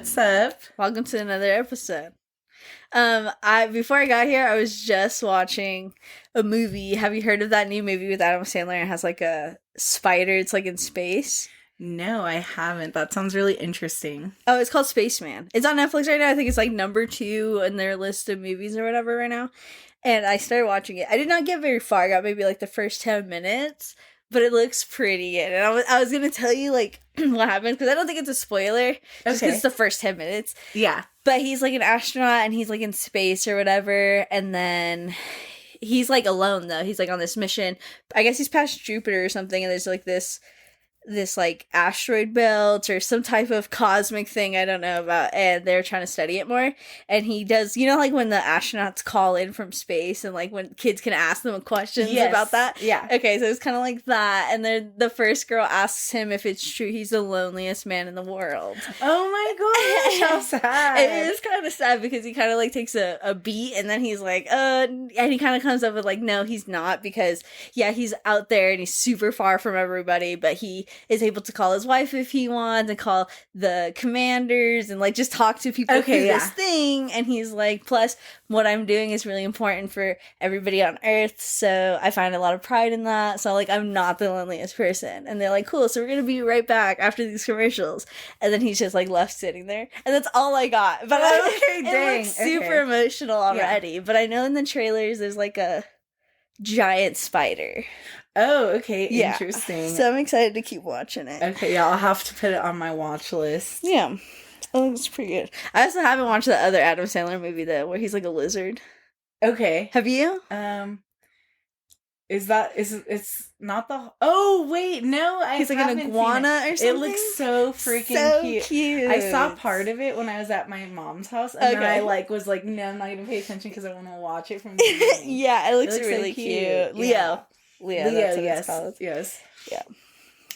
What's up? Welcome to another episode. Before I got here, I was just watching a movie. Have you heard of that new movie with Adam Sandler? It has like a spider. It's like in space. No, I haven't. That sounds really interesting. Oh, it's called Spaceman. It's on Netflix right now. I think it's like number 2 in their list of movies or whatever right now. And I started watching it. I did not get very far. I got maybe like the first 10 minutes, but it looks pretty good. And I was gonna tell you like what happens because I don't think it's a spoiler. Just because it's the first 10 minutes. Yeah. But he's like an astronaut and he's like in space or whatever. And then he's like alone though. He's like on this mission. I guess he's past Jupiter or something. And there's like this like asteroid belt or some type of cosmic thing I don't know about, and they're trying to study it more. And he does, you know, like when the astronauts call in from space and like when kids can ask them questions about that. Yeah. Okay, so it's kind of like that. And then the first girl asks him if it's true he's the loneliest man in the world. Oh my gosh, how sad. It is kind of sad because he kind of like takes a beat and then he's like, and he kind of comes up with like, no, he's not, because yeah, he's out there and he's super far from everybody, but he is able to call his wife if he wants and call the commanders and like just talk to people through this thing. And he's like, plus what I'm doing is really important for everybody on Earth, so I find a lot of pride in that. So like, I'm not the loneliest person. And they're like, cool, so we're gonna be right back after these commercials. And then he's just like left sitting there, and that's all I got. But it looks super emotional already. Yeah. But I know in the trailers there's like a giant spider. Oh, okay. Yeah. Interesting. So I'm excited to keep watching it. Okay, yeah, I'll have to put it on my watch list. Yeah. It looks pretty good. I also haven't watched the other Adam Sandler movie though, where he's like a lizard. Okay. Have you? It's not the... Oh, wait, no, he's like an iguana or something? It looks so freaking cute. I saw part of it when I was at my mom's house, and then I was like, no, I'm not going to pay attention because I want to watch it from the beginning. Yeah, it looks really so cute. Yeah. Leo, that's what yes, it's called. Yes. Yeah.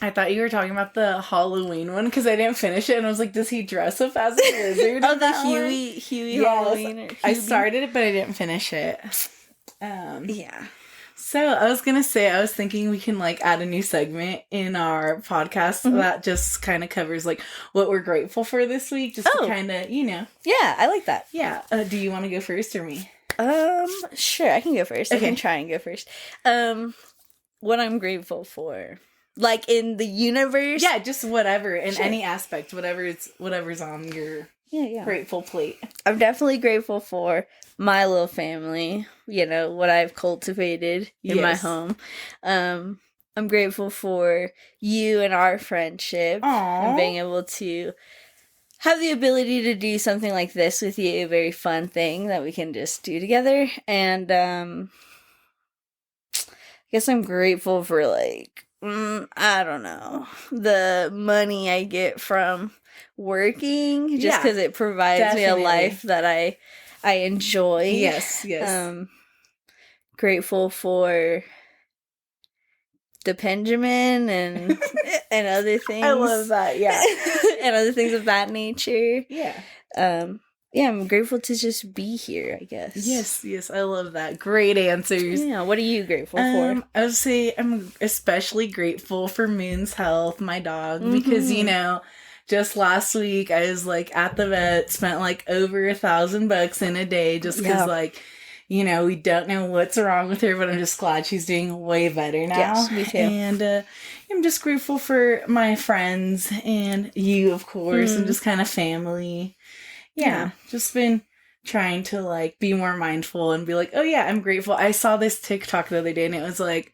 I thought you were talking about the Halloween one because I didn't finish it, and I was like, does he dress up as a lizard? Oh, the Huey Halloween. Or I started it, but I didn't finish it. Yeah. So I was going to say, I was thinking we can like add a new segment in our podcast that just kind of covers like what we're grateful for this week. Just to kind of, you know. Yeah, I like that. Yeah. Do you want to go first or me? Sure, I can go first. Okay. I can try and go first. What I'm grateful for. Like in the universe? Yeah, just whatever. In any aspect. Whatever's on your grateful plate. I'm definitely grateful for my little family. You know, what I've cultivated in my home. I'm grateful for you and our friendship. Aww. And being able to have the ability to do something like this with you. A very fun thing that we can just do together. And I guess I'm grateful for like, I don't know, the money I get from working just because it provides me a life that I enjoy. Yes. Grateful for the Benjamin and other things. I love that, yeah. And other things of that nature. Yeah. I'm grateful to just be here, I guess. Yes, I love that. Great answers. Yeah, what are you grateful for? I would say I'm especially grateful for Moon's health, my dog, because, you know, just last week I was, like, at the vet, spent, like, over $1,000 in a day just because, like, you know, we don't know what's wrong with her, but I'm just glad she's doing way better now. Yes, me too. And I'm just grateful for my friends and you, of course, and just kind of family. Yeah, just been trying to, like, be more mindful and be like, oh, yeah, I'm grateful. I saw this TikTok the other day, and it was, like,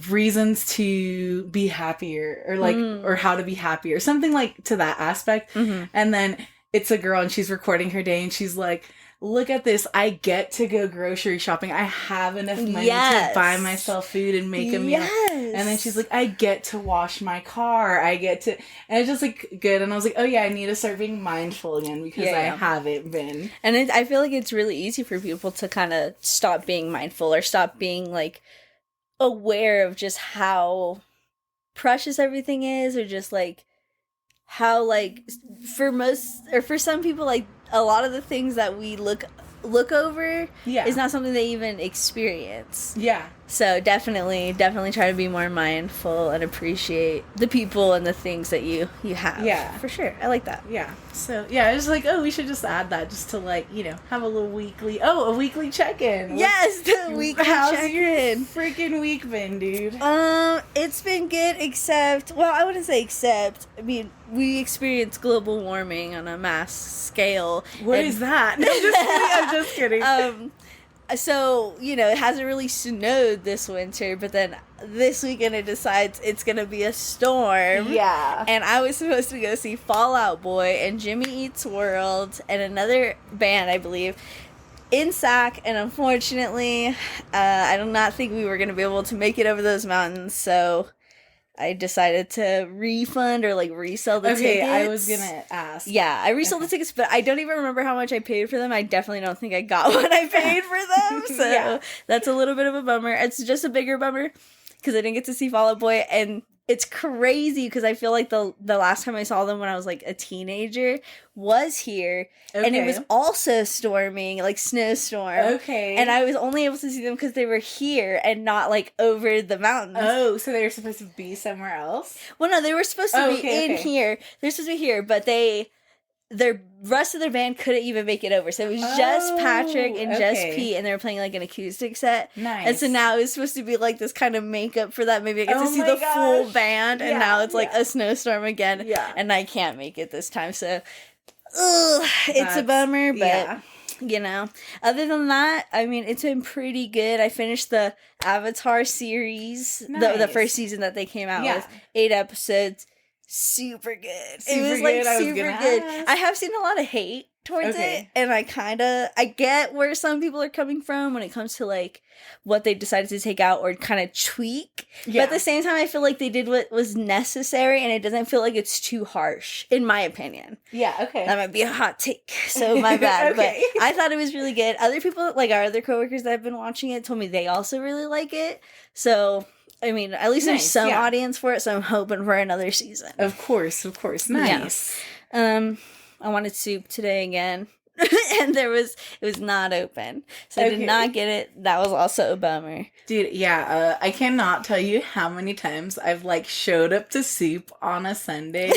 reasons to be happier, or, like, or how to be happier. Something, like, to that aspect. And then it's a girl, and she's recording her day, and she's like, look at this. I get to go grocery shopping. I have enough money to buy myself food and make a meal. And then she's like, I get to wash my car. I get to... And it's just, like, good. And I was like, oh, yeah, I need to start being mindful again because I haven't been. And I feel like it's really easy for people to kind of stop being mindful or stop being, like, aware of just how precious everything is, or just, like, how, like, for most... Or for some people, like, a lot of the things that we look look over is not something they even experience. Yeah. So definitely try to be more mindful and appreciate the people and the things that you have. Yeah. For sure. I like that. Yeah. So, yeah, I was like, oh, we should just add that just to, like, you know, have a little weekly check-in. Yes, the weekly check-in. Freaking week been, dude? It's been good, except, well, I wouldn't say except, I mean, we experienced global warming on a mass scale. What is that? I'm just kidding. So, you know, it hasn't really snowed this winter, but then this weekend it decides it's going to be a storm. Yeah. And I was supposed to go see Fall Out Boy and Jimmy Eats World and another band, I believe, in Sac. And unfortunately, I do not think we were going to be able to make it over those mountains. So I decided to refund or like resell the tickets. Okay, I was gonna ask. Yeah, I resold the tickets, but I don't even remember how much I paid for them. I definitely don't think I got what I paid for them. So that's a little bit of a bummer. It's just a bigger bummer because I didn't get to see Fall Out Boy, and it's crazy because I feel like the last time I saw them when I was like a teenager was here, and it was also storming, like snowstorm. Okay. And I was only able to see them because they were here and not like over the mountains. Oh, so they were supposed to be somewhere else? Well, no, they were supposed to be in here. They're supposed to be here, but their rest of their band couldn't even make it over. So it was just Patrick and just Pete, and they were playing like an acoustic set. Nice. And so now it was supposed to be like this kind of makeup for that. Maybe I get to see the full band, and now it's like a snowstorm again. Yeah. And I can't make it this time. So, it's a bummer, but you know, other than that, I mean, it's been pretty good. I finished the Avatar series, the first season that they came out with, 8 episodes. Super good. It was like super good. I have seen a lot of hate towards it, and I get where some people are coming from when it comes to like what they decided to take out or kind of tweak. But at the same time, I feel like they did what was necessary, and it doesn't feel like it's too harsh, in my opinion. Yeah, okay. That might be a hot take, so my bad. But I thought it was really good. Other people, like our other coworkers that have been watching it, told me they also really like it. So I mean, at least there's some audience for it, so I'm hoping for another season. Of course. Nice. Yeah. I wanted soup today again, and it was not open, so I did not get it. That was also a bummer. Dude, yeah, I cannot tell you how many times I've, like, showed up to soup on a Sunday,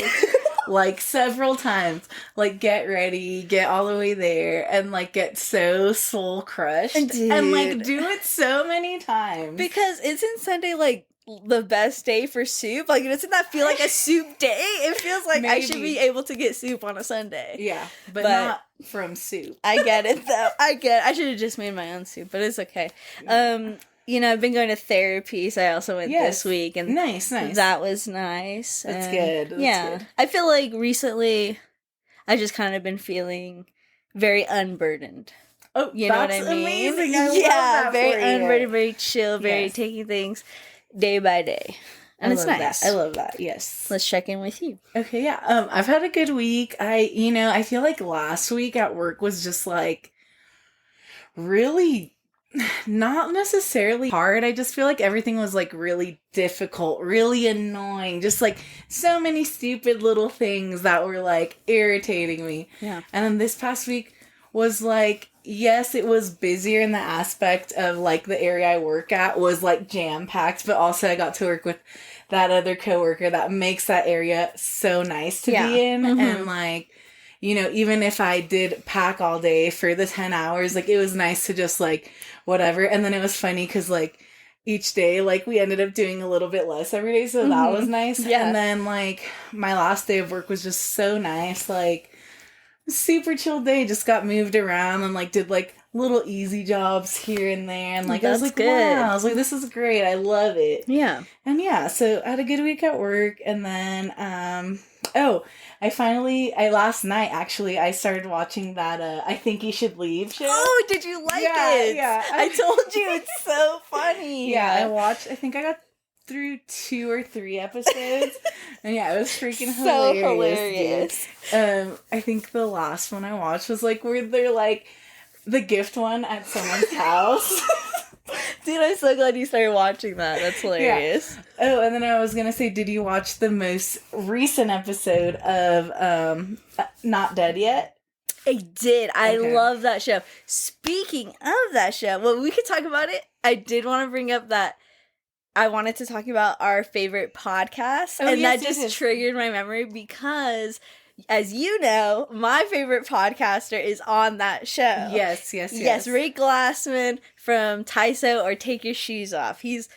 like, several times. Like, get ready, get all the way there, and, like, get so soul-crushed. Dude. And, like, do it so many times. Because isn't Sunday, like, the best day for soup? Like, doesn't that feel like a soup day? It feels like I should be able to get soup on a Sunday. Yeah, but not from soup. I get it, though. I should have just made my own soup, but it's okay. You know, I've been going to therapy, so I also went this week, and nice. That was nice. That's good. That's good. I feel like recently, I just kind of been feeling very unburdened. Oh, you know what I mean? Amazing. I love that very for you. unburdened, very chill, very taking things day by day. And it's nice. That. I love that. Yes. Let's check in with you. Okay, yeah. I've had a good week. I feel like last week at work was just like really not necessarily hard. I just feel like everything was like really difficult, really annoying. Just like so many stupid little things that were like irritating me. Yeah. And then this past week was like, yes, it was busier in the aspect of like the area I work at was like jam-packed, but also I got to work with that other coworker that makes that area so nice to be in. Mm-hmm. And like, you know, even if I did pack all day for the 10 hours, like it was nice to just like whatever. And then it was funny because like each day, like we ended up doing a little bit less every day. So that was nice. Yeah. And then like my last day of work was just so nice. Like, super chill day, just got moved around and like did like little easy jobs here and there, and like I was like, good. Wow, I was like, this is great, I love it. Yeah. And yeah, so I had a good week at work, and then I last night actually I started watching that I Think You Should Leave show. Oh, did you like it? Yeah. I told you, it's so funny. Yeah, I think I got through 2 or 3 episodes, and yeah, it was freaking hilarious. I think the last one I watched was like where they're like the gift one at someone's house. Dude, I'm so glad you started watching that. That's hilarious. Yeah. Oh, and then I was gonna say, did you watch the most recent episode of Not Dead Yet? I did. I love that show. Speaking of that show, well, we could talk about it. I did want to bring up that I wanted to talk about our favorite podcast, and that just triggered my memory because, as you know, my favorite podcaster is on that show. Yes. Yes, Ray Glassman from Taiso or Take Your Shoes Off. He's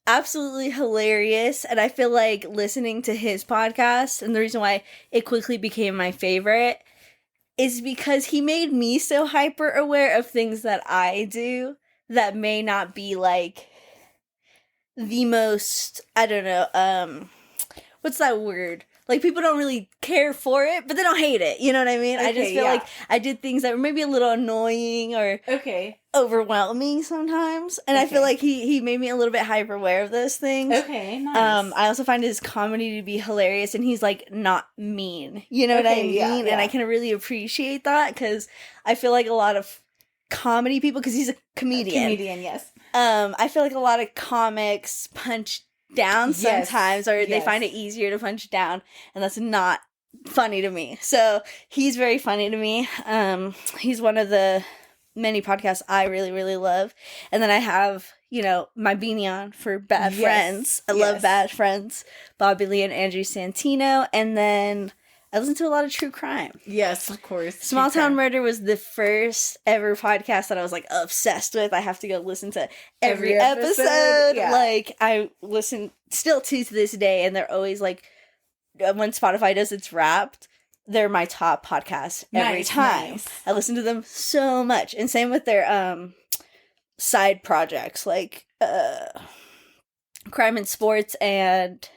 absolutely hilarious, and I feel like listening to his podcast, and the reason why it quickly became my favorite, is because he made me so hyper aware of things that I do that may not be like the most, I don't know, what's that word? Like, people don't really care for it, but they don't hate it. You know what I mean? I just feel like I did things that were maybe a little annoying or overwhelming sometimes. And I feel like he made me a little bit hyper aware of those things. Okay, nice. I also find his comedy to be hilarious, and he's, like, not mean. You know what I mean? Yeah. And I can really appreciate that, because I feel like a lot of comedy people, because he's a comedian. Yes. I feel like a lot of comics punch down sometimes, or they find it easier to punch down, and that's not funny to me. So he's very funny to me. He's one of the many podcasts I really, really love. And then I have, you know, my beanie on for Bad Friends. I love Bad Friends. Bobby Lee and Andrew Santino. And then I listen to a lot of true crime. Yes, of course. Small Town Murder was the first ever podcast that I was, like, obsessed with. I have to go listen to every episode. Yeah. Like, I listen still to this day, and they're always, like, when Spotify does its Wrapped, they're my top podcast every time. Nice. I listen to them so much. And same with their side projects, like Crime and Sports and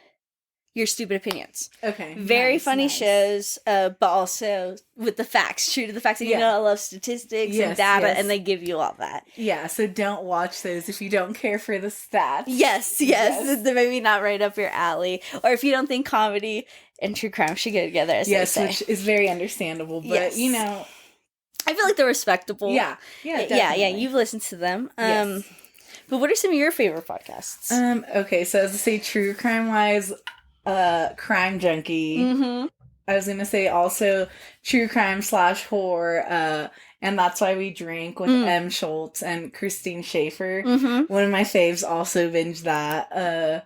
Your Stupid Opinions. Okay. Very funny shows, but also with the facts, true to the facts. And you know, I love statistics and data, and they give you all that. Yeah, so don't watch those if you don't care for the stats. Yes. They're maybe not right up your alley. Or if you don't think comedy and true crime should go together, as they say. Which is very understandable, but, you know. I feel like they're respectable. Yeah, definitely. Yeah, you've listened to them. But what are some of your favorite podcasts? Okay, so as I say, true crime-wise, Crime Junkie. Mm-hmm. I was gonna say also True Crime / Horror, and That's Why We Drink with M. Schultz and Christine Schaefer. Mm-hmm. One of my faves, also binge that.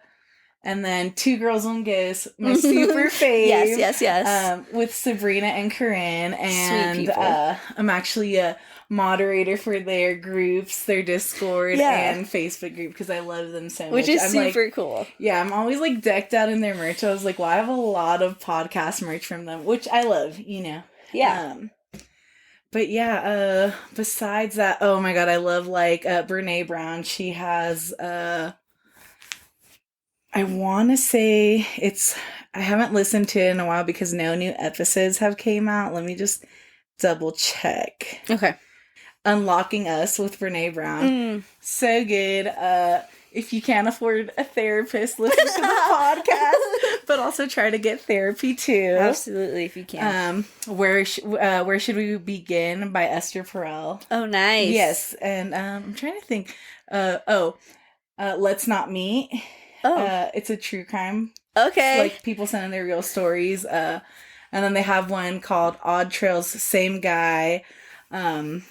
And then Two Girls, One Ghost, my super fave. Yes. With Sabrina and Corinne, and I'm actually a moderator for their groups, their Discord and Facebook group, because I love them so much. Which is super cool. Yeah, I'm always, like, decked out in their merch. I was like, well, I have a lot of podcast merch from them, which I love, you know. Yeah. But yeah, besides that, oh my god, I love, like, Brene Brown. She has, I want to say I haven't listened to it in a while because no new episodes have came out. Let me just double check. Okay. Unlocking Us with Brene Brown. So good. If you can't afford a therapist, listen to the podcast, but also try to get therapy too. Absolutely, if you can. Where Should We Begin by Esther Perel. Oh, nice. Yes, and I'm trying to think. Let's Not Meet. Oh. It's a true crime. Okay. Like, people sending their real stories. And then they have one called Odd Trails, Same Guy. And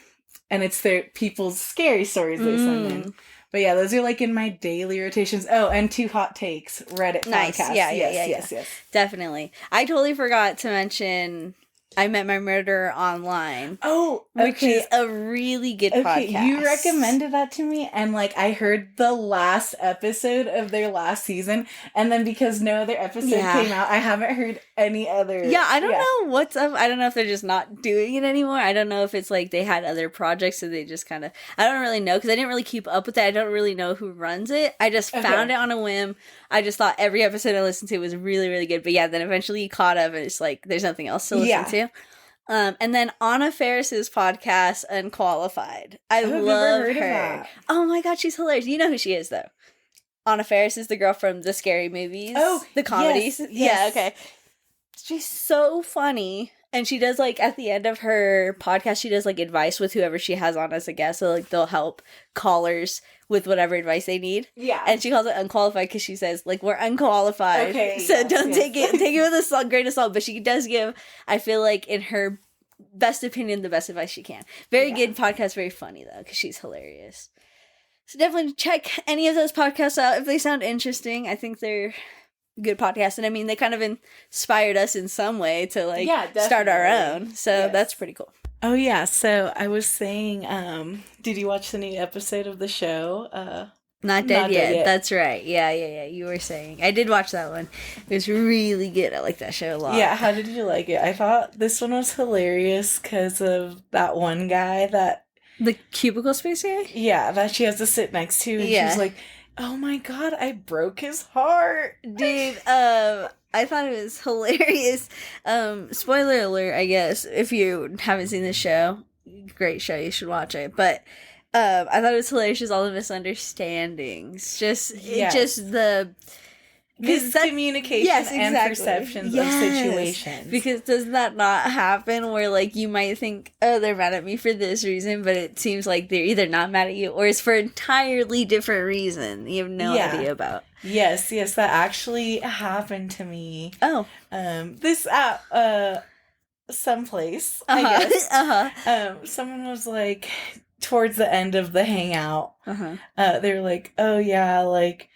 it's their people's scary stories they send in. But yeah, those are, like, in my daily rotations. Oh, and Two Hot Takes, Reddit podcast. Yes. Definitely. I totally forgot to mention I Met My Murderer Online. Oh, okay. Which is a really good podcast. You recommended that to me, and, like, I heard the last episode of their last season, and then because no other episode came out, I haven't heard any other. Yeah, I don't know what's up. I don't know if they're just not doing it anymore. I don't know if it's, like, they had other projects, so they just kind of, I don't really know, because I didn't really keep up with it. I don't really know who runs it. I just found it on a whim. I just thought every episode I listened to was really, really good. But yeah, then eventually you caught up, and it's like, there's nothing else to listen to. And then Anna Faris's podcast, Unqualified. I love her. Oh my god, she's hilarious. You know who she is, though. Anna Faris is the girl from the scary movies. Oh, the comedies. Yes. Yeah, okay. She's so funny. And she does, like, at the end of her podcast, she does, like, advice with whoever she has on as a guest. So, like, they'll help callers with whatever advice they need. Yeah. And she calls it Unqualified because she says, like, we're unqualified. Okay. So don't take it with a grain of salt. But she does give, I feel like, in her best opinion, the best advice she can. Very good podcast, very funny though, because she's hilarious. So definitely check any of those podcasts out if they sound interesting. I think they're good podcasts, and I mean they kind of inspired us in some way to like start our own. So that's pretty cool. Oh yeah, so I was saying, did you watch the new episode of the show? Not dead yet. That's right. Yeah. You were saying. I did watch that one. It was really good. I like that show a lot. Yeah, how did you like it? I thought this one was hilarious because of that one guy that... The cubicle space guy? Yeah, that she has to sit next to, and she's like, oh my god, I broke his heart. Dude, I thought it was hilarious. Spoiler alert, I guess, if you haven't seen the show. Great show, you should watch it. But I thought it was hilarious, all the misunderstandings. Just the... Miscommunication and perceptions of situations. Because does that not happen where, like, you might think, oh, they're mad at me for this reason, but it seems like they're either not mad at you or it's for an entirely different reason you have no idea about. Yes, that actually happened to me. Oh. This at someplace, I guess. Someone was like, towards the end of the hangout, they were like, oh yeah, like,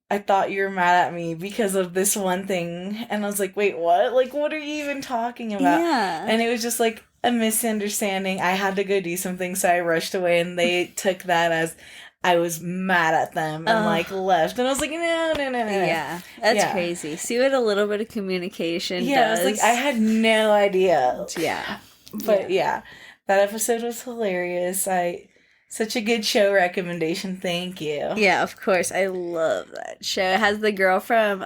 I thought you were mad at me because of this one thing. And I was like, wait, what? Like, what are you even talking about? Yeah. And it was just like a misunderstanding. I had to go do something, so I rushed away, and they took that as I was mad at them and like left. And I was like, no. Yeah, that's crazy. See what a little bit of communication does. I was like, I had no idea. Yeah. But that episode was hilarious. Such a good show recommendation. Thank you. Yeah, of course. I love that show. It has the girl from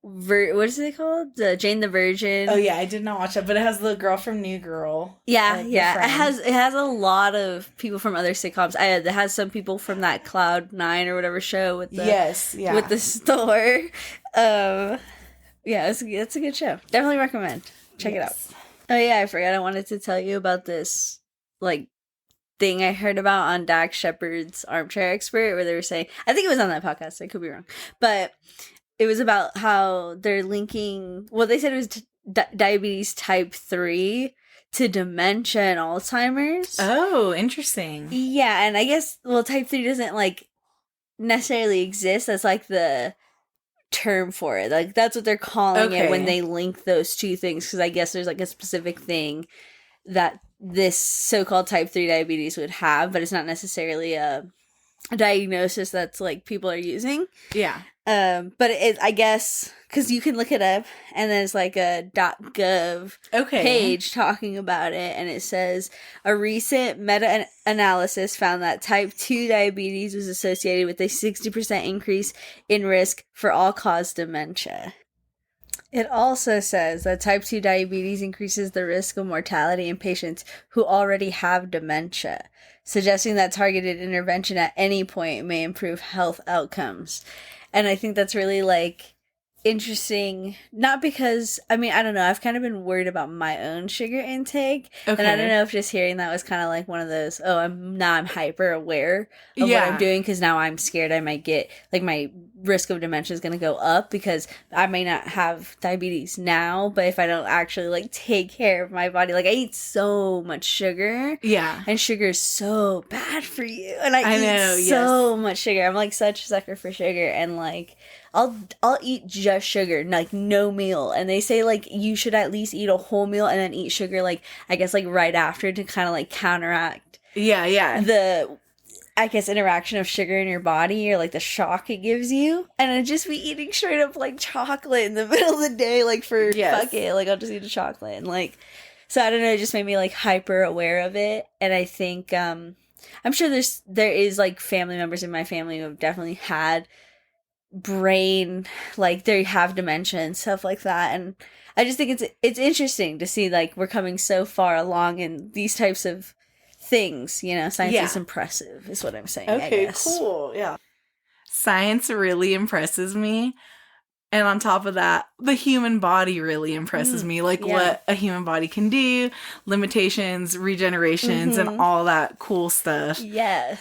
what is it called? Jane the Virgin. Oh yeah, I did not watch that, but it has the girl from New Girl. Yeah. It has a lot of people from other sitcoms. It has some people from that Cloud 9 or whatever show with the with the store. It's a good show. Definitely recommend. Check it out. Oh yeah, I forgot I wanted to tell you about this like thing I heard about on Dax Shepard's Armchair Expert, where they were saying, I think it was on that podcast, I could be wrong, but it was about how they're linking, well, they said it was diabetes type 3 to dementia and Alzheimer's. Oh, interesting. Yeah, and I guess, well, type 3 doesn't like necessarily exist. That's like the term for it. Like that's what they're calling it when they link those two things, because I guess there's like a specific thing that this so-called type 3 diabetes would have, but it's not necessarily a diagnosis that's like people are using. Yeah. But it, I guess, because you can look it up, and there's like a .gov page talking about it, and it says, a recent meta-analysis found that type 2 diabetes was associated with a 60% increase in risk for all-cause dementia. It also says that type 2 diabetes increases the risk of mortality in patients who already have dementia, suggesting that targeted intervention at any point may improve health outcomes. And I think that's really, like, interesting, not because, I mean, I don't know, I've kind of been worried about my own sugar intake, and I don't know if just hearing that was kind of like one of those, I'm hyper aware of what I'm doing, because now I'm scared I might get, like, my risk of dementia is going to go up, because I may not have diabetes now, but if I don't actually, like, take care of my body, like, I eat so much sugar, and sugar is so bad for you, and I eat so much sugar. I'm, like, such a sucker for sugar, and, like, I'll eat just sugar, like no meal. And they say like you should at least eat a whole meal and then eat sugar, like I guess like right after, to kind of like counteract the I guess interaction of sugar in your body, or like the shock it gives you. And I'd just be eating straight up like chocolate in the middle of the day, like for fuck it, like I'll just eat a chocolate, and like, so I don't know, it just made me like hyper aware of it. And I think I'm sure there is like family members in my family who have definitely had brain, like they have dementia and stuff like that, and I just think it's interesting to see like we're coming so far along in these types of things, you know. Science is impressive is what I'm saying. Okay, cool. Science really impresses me, and on top of that, the human body really impresses me, like what a human body can do, limitations, regenerations, and all that cool stuff.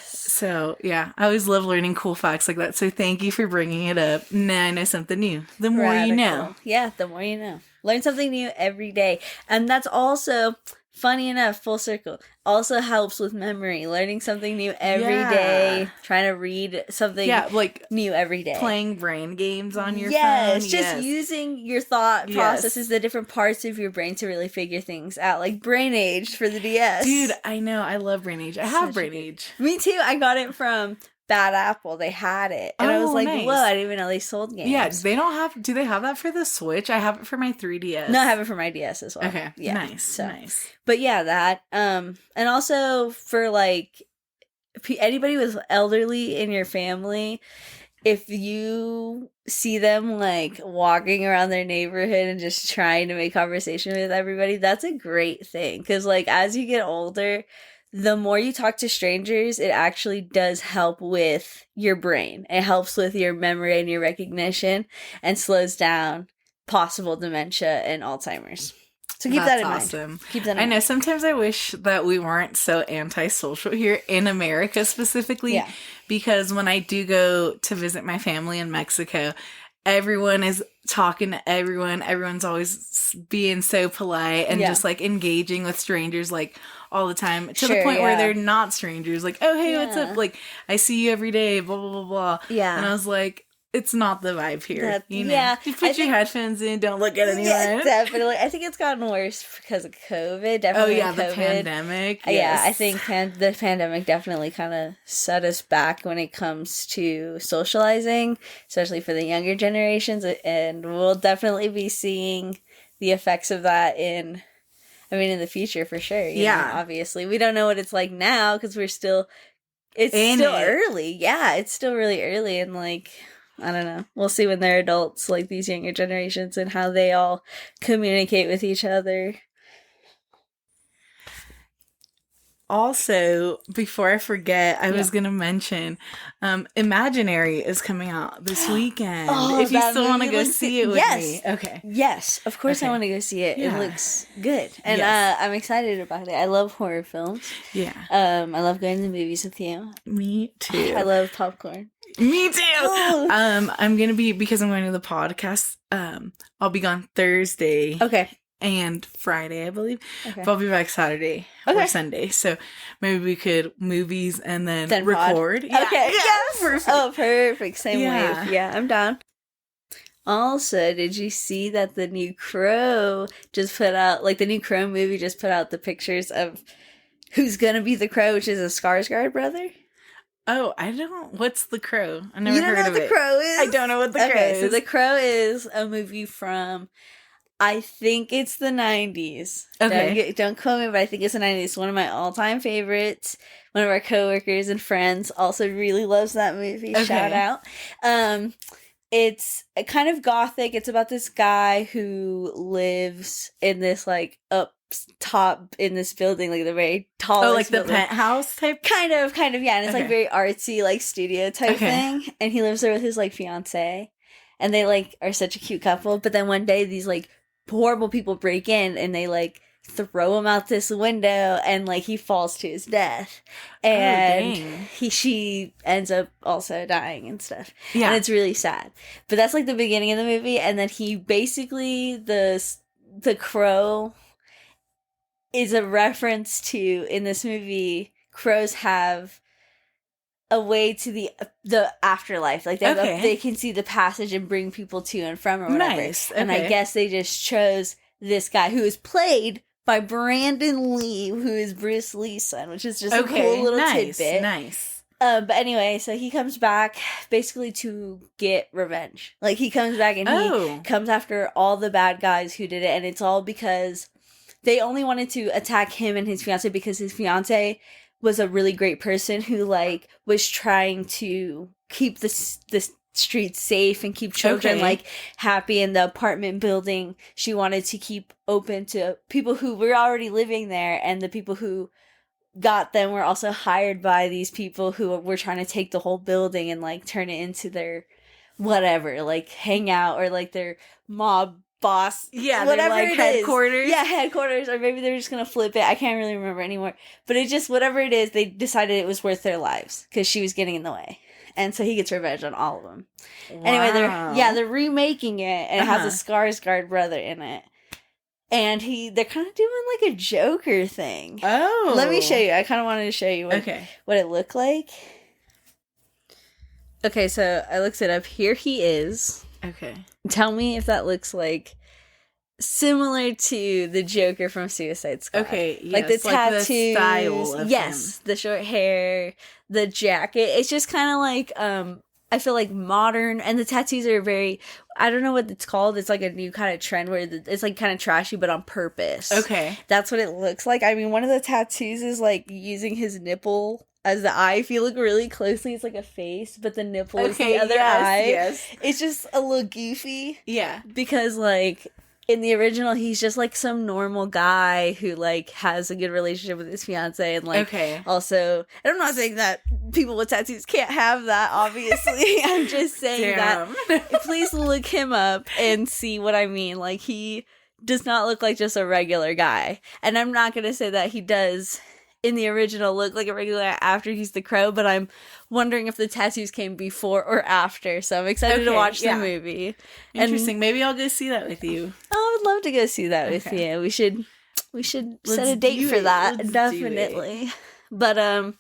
So I always love learning cool facts like that, so thank you for bringing it up. Now I know something new. The more you know. The more you know. Learn something new every day. And that's also, funny enough, full circle, also helps with memory. Learning something new every day. Trying to read something new every day. Playing brain games on your phone. Just using your thought processes, the different parts of your brain to really figure things out. Like Brain Age for the DS. Dude, I know. I love Brain Age. I have Brain Age. Me too. I got it from Bad Apple. They had it. And I was like, nice. Whoa, I didn't even know they sold games. Yeah, do they have that for the Switch? I have it for my 3DS. No, I have it for my DS as well. Okay. Yeah. Nice. But yeah, that. And also for like anybody with elderly in your family, if you see them like walking around their neighborhood and just trying to make conversation with everybody, that's a great thing. Because like as you get older, the more you talk to strangers, it actually does help with your brain. It helps with your memory and your recognition and slows down possible dementia and Alzheimer's. So keep that in mind. Keep that in mind. I know sometimes I wish that we weren't so antisocial here in America specifically, because when I do go to visit my family in Mexico, everyone is talking to everyone. Everyone's always being so polite and just like engaging with strangers like all the time to the point where they're not strangers. Like, oh, hey, what's up? Like, I see you every day, blah, blah, blah, blah. Yeah. And I was like, it's not the vibe here. You know? Yeah. You put your headphones in, don't look at anyone. Yeah, definitely. I think it's gotten worse because of COVID. Definitely. Oh, yeah, the pandemic. Yes. Yeah, I think the pandemic definitely kind of set us back when it comes to socializing, especially for the younger generations. And we'll definitely be seeing the effects of that in the future for sure. You know, obviously. We don't know what it's like now because it's still early. Yeah, it's still really early and like, I don't know. We'll see when they're adults, like these younger generations, and how they all communicate with each other. Also, before I forget, I was going to mention Imaginary is coming out this weekend. If you still want to go see it with me. Okay. Yes, of course I want to go see it. Yeah. It looks good. And I'm excited about it. I love horror films. Yeah. I love going to the movies with you. Me too. I love popcorn. Me too. I'm going to be, because I'm going to the podcast, I'll be gone Thursday. Okay. And Friday, I believe. Okay. But I'll be back Saturday or Sunday. So maybe we could movies and then record. Yeah. Okay. Yeah. Perfect. Oh, perfect. Same wave. Yeah, I'm down. Also, did you see that the new Crow just put out, like the new Crow movie just put out the pictures of who's going to be the Crow, which is a Skarsgård brother? Oh, what's The Crow? I never heard of it. You don't know what The Crow is? I don't know what The Crow is. So The Crow is a movie from, I think it's the 90s. Okay. Don't quote me, but I think it's the 90s. It's one of my all-time favorites. One of our coworkers and friends also really loves that movie. Okay. Shout out. It's kind of gothic. It's about this guy who lives in this like up top in this building, like the very tallest. Oh, like the building. penthouse type? Kind of, yeah. And it's like very artsy, like studio type thing. And he lives there with his like fiance. And they like are such a cute couple. But then one day these like horrible people break in and they like throw him out this window and like he falls to his death. And she ends up also dying and stuff. Yeah. And it's really sad. But that's like the beginning of the movie. And then he basically, the Crow is a reference to, in this movie, crows have a way to the afterlife. Like they can see the passage and bring people to and from or whatever. Nice. Okay. And I guess they just chose this guy who is played by Brandon Lee, who is Bruce Lee's son, which is just a cool little tidbit. Nice. But anyway, so he comes back basically to get revenge. Like he comes back and he comes after all the bad guys who did it, and it's all because they only wanted to attack him and his fiance because his fiance was a really great person who like was trying to keep the streets safe and keep children like happy in the apartment building. She wanted to keep open to people who were already living there, and the people who got them were also hired by these people who were trying to take the whole building and like turn it into their whatever, like hangout or like their mob boss, whatever like headquarters. Headquarters, or maybe they're just gonna flip it. I can't really remember anymore. But it just, whatever it is, they decided it was worth their lives because she was getting in the way, and so he gets revenge on all of them. Wow. Anyway, they're remaking it, and it has a Skarsgård brother in it. And they're kind of doing like a Joker thing. Oh. Let me show you. I kind of wanted to show you what it looked like. Okay, so I looked it up. Here he is. Okay. Tell me if that looks like similar to the Joker from Suicide Squad. Okay, yes, like the tattoos, the style of him. The short hair, the jacket. It's just kind of like I feel like modern, and the tattoos are very, I don't know what it's called. It's like a new kind of trend where it's like kind of trashy, but on purpose. Okay. That's what it looks like. I mean, one of the tattoos is like using his nipple as the eye. If you look really closely, it's like a face, but the nipple is the other eye. Yes. It's just a little goofy. Yeah. Because like in the original, he's just like some normal guy who like has a good relationship with his fiance, and like also, and I'm not saying that people with tattoos can't have that, obviously. I'm just saying that please look him up and see what I mean. Like, he does not look like just a regular guy, and I'm not gonna say that he does in the original look like a regular guy after he's the Crow, but I'm wondering if the tattoos came before or after, so I'm excited to watch the movie. Interesting. Maybe I'll go see that with you. I would love to go see that with you. We should set a date for that. Definitely. But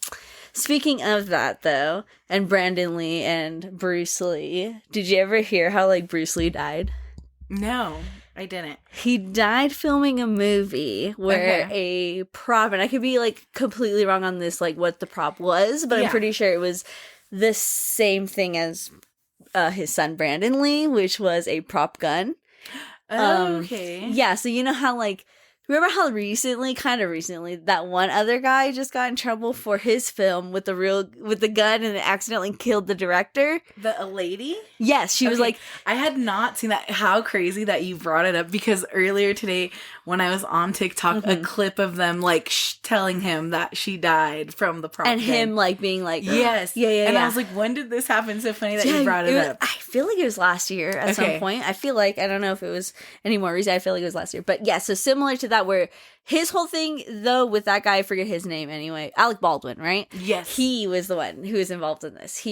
speaking of that though, and Brandon Lee and Bruce Lee, did you ever hear how like Bruce Lee died? No, I didn't. He died filming a movie where a prop, and I could be like completely wrong on this, like what the prop was, but I'm pretty sure it was the same thing as his son Brandon Lee, which was a prop gun. Okay. Yeah, so you know how like, remember how kind of recently, that one other guy just got in trouble for his film with the gun and it accidentally killed the director? A lady? Yes, she was like... I had not seen that. How crazy that you brought it up, because earlier today when I was on TikTok, a clip of them like telling him that she died from the prop and gun. Him like being like... Yes. Yeah. And I was like, when did this happen? So funny that you brought it up. I feel like it was last year at some point. I feel like, I don't know if it was any more recent. I feel like it was last year. But yeah, so similar to that, where his whole thing, though, with that guy, I forget his name anyway, Alec Baldwin, right? Yes. He was the one who was involved in this.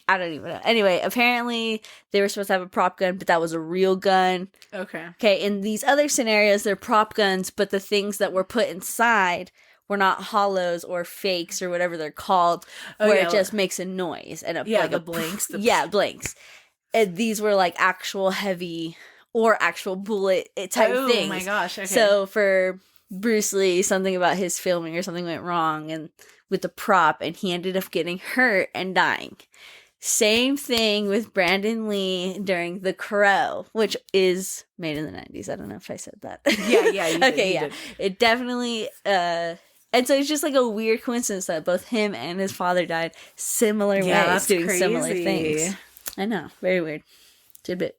I don't even know. Anyway, apparently they were supposed to have a prop gun, but that was a real gun. Okay, in these other scenarios, they're prop guns, but the things that were put inside were not hollows or fakes or whatever they're called, where it just makes a noise. And like the blanks. Blanks. And these were like actual heavy or actual bullet type things. Oh my gosh, okay. So for Bruce Lee, something about his filming or something went wrong and with the prop, and he ended up getting hurt and dying. Same thing with Brandon Lee during The Crow, which is made in the 90s. I don't know if I said that. Yeah. You did. It definitely, and so it's just like a weird coincidence that both him and his father died similar ways, doing crazy. Similar things. I know. Very weird. Tidbit.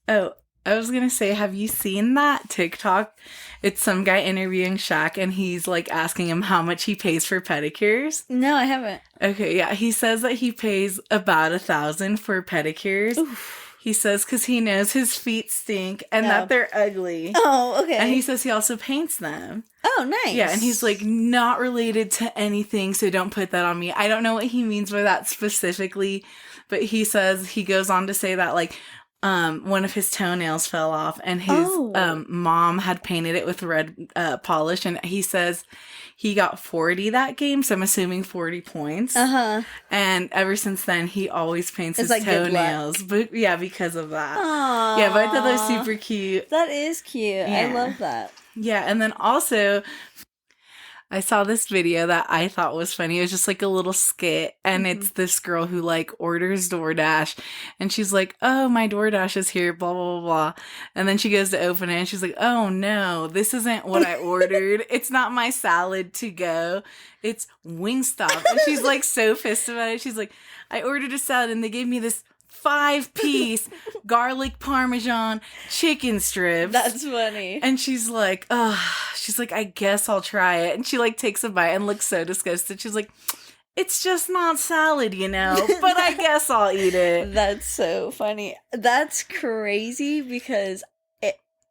Oh, I was going to say, have you seen that TikTok? It's some guy interviewing Shaq, and he's like asking him how much he pays for pedicures. No, I haven't. Okay, yeah. He says that he pays about $1,000 for pedicures. Oof. He says because he knows his feet stink and that they're ugly. Oh, okay. And he says he also paints them. Oh, nice. Yeah, and he's like, not related to anything, so don't put that on me. I don't know what he means by that specifically, but he says, he goes on to say that like, one of his toenails fell off, and his mom had painted it with red polish, and he says he got 40 that game, so I'm assuming 40 points. And ever since then, he always paints his like toenails. But yeah, because of that. Aww. Yeah, but I thought that was super cute. That is cute. Yeah. I love that. Yeah, and then also, I saw this video that I thought was funny. It was just like a little skit, and it's this girl who like orders DoorDash, and she's like, oh, my DoorDash is here, blah, blah, blah, blah. And then she goes to open it, and she's like, oh no, this isn't what I ordered. It's not my salad to go. It's Wingstop. And she's like so pissed about it. She's like, I ordered a salad, and they gave me this 5-piece garlic parmesan chicken strips. That's funny. And she's like, I guess I'll try it. And she like takes a bite and looks so disgusted. She's like, it's just not salad, you know, but I guess I'll eat it. That's so funny. That's crazy, because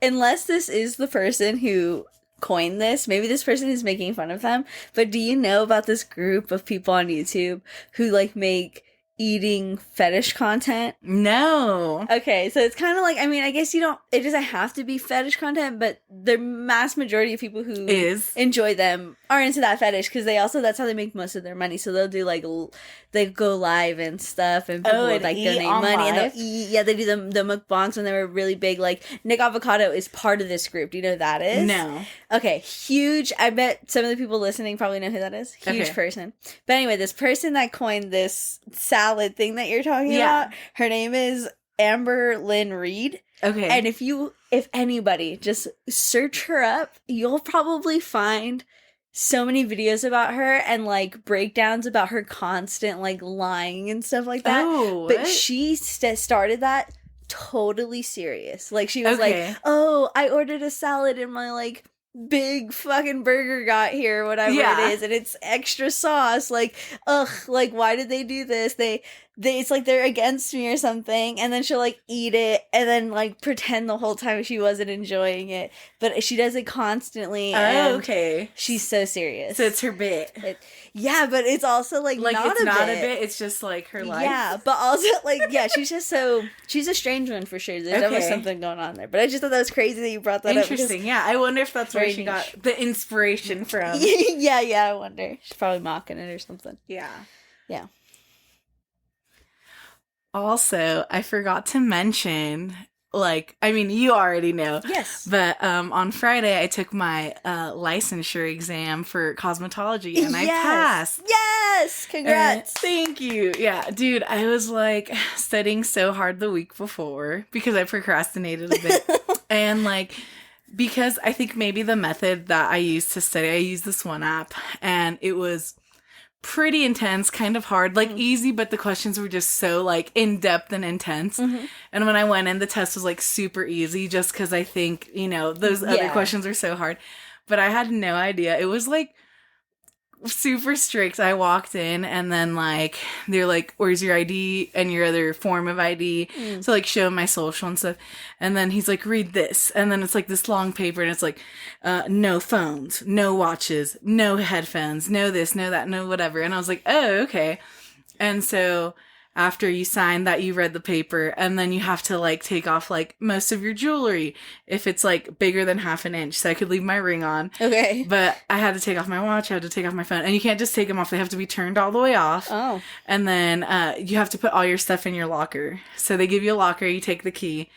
unless this is the person who coined this, maybe this person is making fun of them, but do you know about this group of people on YouTube who like make eating fetish content? No. Okay, so it's kind of like, I mean, I guess it doesn't have to be fetish content, but the mass majority of people who enjoy them are into that fetish, because that's how they make most of their money. So they'll do like, they go live and stuff, and people would like donate money, and they'll eat. Yeah, they do the mukbangs when they were really big. Like, Nick Avocado is part of this group. Do you know who that is? No. Okay, huge. I bet some of the people listening probably know who that is. Huge person. But anyway, this person that coined this salad thing that you're talking about, her name is Amber Lynn Reed. Okay. And if anybody just search her up, you'll probably find so many videos about her and like breakdowns about her constant like lying and stuff like that. Oh, but she started that totally serious. Like, she was like, oh, I ordered a salad and my like big fucking burger got here, whatever it is, and it's extra sauce. Like, ugh, like, why did they do this? They it's like they're against me or something. And then she'll like eat it and then like pretend the whole time she wasn't enjoying it, but she does it constantly. Oh, okay. She's so serious. So it's her bit. Yeah, but it's also like not it's a not bit. a bit. It's just like her life. Yeah, but also like, yeah, she's a strange one for sure. There's definitely something going on there. But I just thought that was crazy that you brought that up. Interesting. Yeah, I wonder if that's where she got the inspiration from. yeah, I wonder. She's probably mocking it or something. Yeah. Also, I forgot to mention, like, I mean, you already know. Yes. But on Friday, I took my licensure exam for cosmetology, and I passed. Yes! Congrats! Thank you. Yeah, dude, I was, like, studying so hard the week before because I procrastinated a bit. And, like, because I think maybe the method that I used to study, I used this one app, and it was pretty intense, kind of hard, like easy, but the questions were just so like in depth and intense. And when I went in, the test was like super easy just because I think, those other questions are so hard. But I had no idea. It was like super strict. I walked in and then like they're like, where's your ID and your other form of ID? So like show my social and stuff. And then he's like, read this. And then it's like this long paper and it's like no phones, no watches, no headphones, no this, no that, no whatever. And I was like, oh, okay. And so after you sign that, you read the paper, and then you have to like take off like most of your jewelry if it's like bigger than half an inch, so I could leave my ring on. Okay. But I had to take off my watch, I had to take off my phone, and you can't just take them off, they have to be turned all the way off. Oh. And then you have to put all your stuff in your locker. So they give you a locker, you take the key.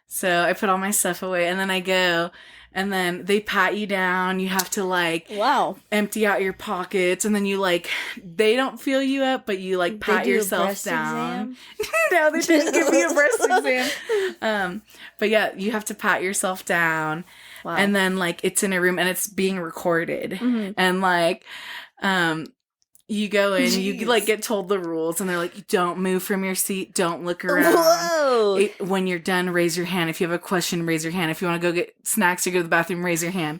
So I put all my stuff away, and then I go, and then they pat you down. You have to like empty out your pockets, and then you like, they don't feel you up, but you like pat yourself down. No, they didn't give me a breast exam. But yeah, you have to pat yourself down. Wow. And then like it's in a room and it's being recorded. And like you go in, you like get told the rules, and they're like, don't move from your seat, don't look around. Whoa! When you're done, raise your hand. If you have a question, raise your hand. If you want to go get snacks or go to the bathroom, raise your hand.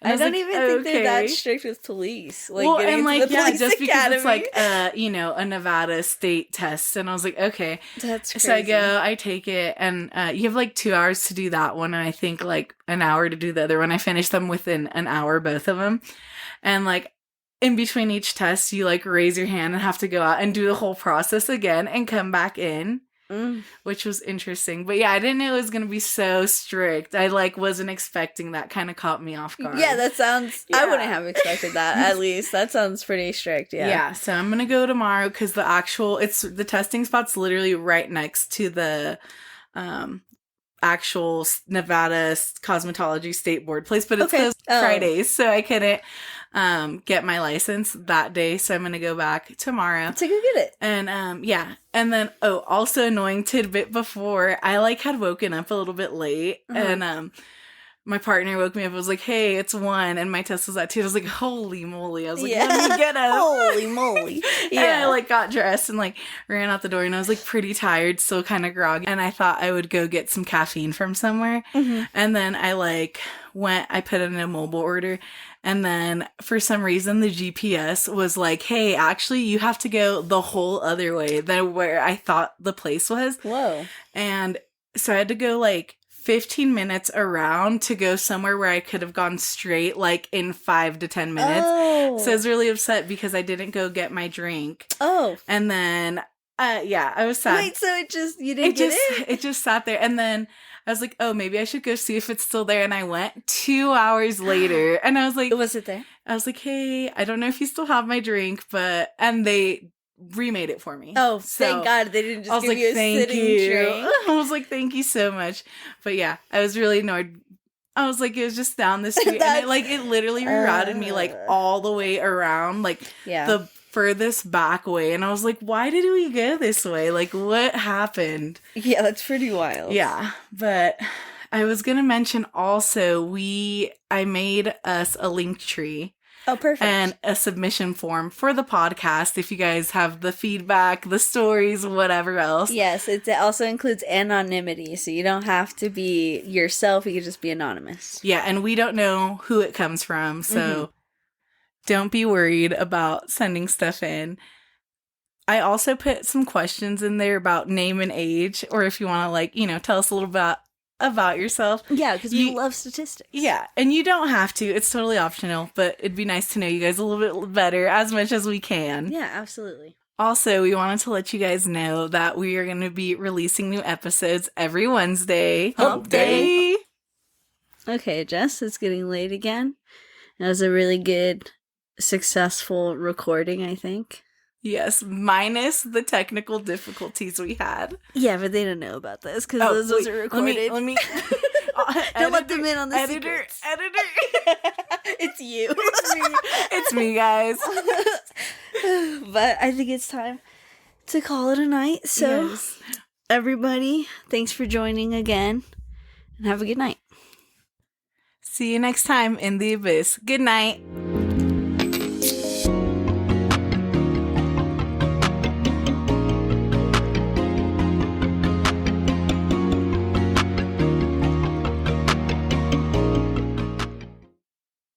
And I don't even think they're that strict with police. Like, well, and like, police just academy. Because it's like, a Nevada state test. And I was like, okay. That's crazy. So I go, I take it, and you have like 2 hours to do that one, and I think like an hour to do the other one. I finished them within an hour, both of them. And like, in between each test, you like raise your hand and have to go out and do the whole process again and come back in, which was interesting. But yeah, I didn't know it was going to be so strict. I like wasn't expecting that. Kind of caught me off guard. Yeah, that sounds, I wouldn't have expected that, at least. That sounds pretty strict, Yeah, so I'm going to go tomorrow because the testing spot's literally right next to the actual Nevada cosmetology state board place, but it's closed Fridays, so I couldn't get my license that day, so I'm gonna go back tomorrow to go get it. And and then also annoying tidbit, before I like had woken up a little bit late, and my partner woke me up and was like, hey, it's 1, and my test was at 2. I was like, holy moly. I was like, let me get up. Holy moly. Yeah. And I like got dressed and like ran out the door, and I was like pretty tired, still kind of groggy. And I thought I would go get some caffeine from somewhere. And then I like I put in a mobile order. And then for some reason, the GPS was like, hey, actually, you have to go the whole other way than where I thought the place was. Whoa. And so I had to go like 15 minutes around to go somewhere where I could have gone straight like in 5 to 10 minutes. So I was really upset because I didn't go get my drink. And then Yeah, I was sad. Wait, so you didn't get it? It just sat there, and then I was like, oh, maybe I should go see if it's still there. And I went 2 hours later, and I was like, was it there? I was like, hey, I don't know if you still have my drink, and they remade it for me. Oh, thank God they didn't just give you a sitting drink. I was like, thank you so much. But yeah, I was really annoyed. I was like, it was just down the street, and it literally rerouted me like all the way around, like the furthest back way, and I was like, why did we go this way? Like, what happened? Yeah, that's pretty wild. Yeah, but I was gonna mention also, I made us a link tree. Oh, perfect. And a submission form for the podcast if you guys have the feedback, the stories, whatever else. Yes, it also includes anonymity, so you don't have to be yourself, you can just be anonymous. Yeah, and we don't know who it comes from, so don't be worried about sending stuff in. I also put some questions in there about name and age, or if you want to, tell us a little bit about yourself. Yeah, because we love statistics. Yeah, and you don't have to. It's totally optional, but it'd be nice to know you guys a little bit better as much as we can. Yeah, absolutely. Also, we wanted to let you guys know that we are going to be releasing new episodes every Wednesday. Hump Day! Okay, Jess, it's getting late again. That was a really good, successful recording, I think. Yes, minus the technical difficulties we had. Yeah, but they don't know about this because those wasn't recorded. Let me don't let them in on the editor. It's you. It's me, guys. But I think it's time to call it a night. So, everybody, thanks for joining again, and have a good night. See you next time in the abyss. Good night.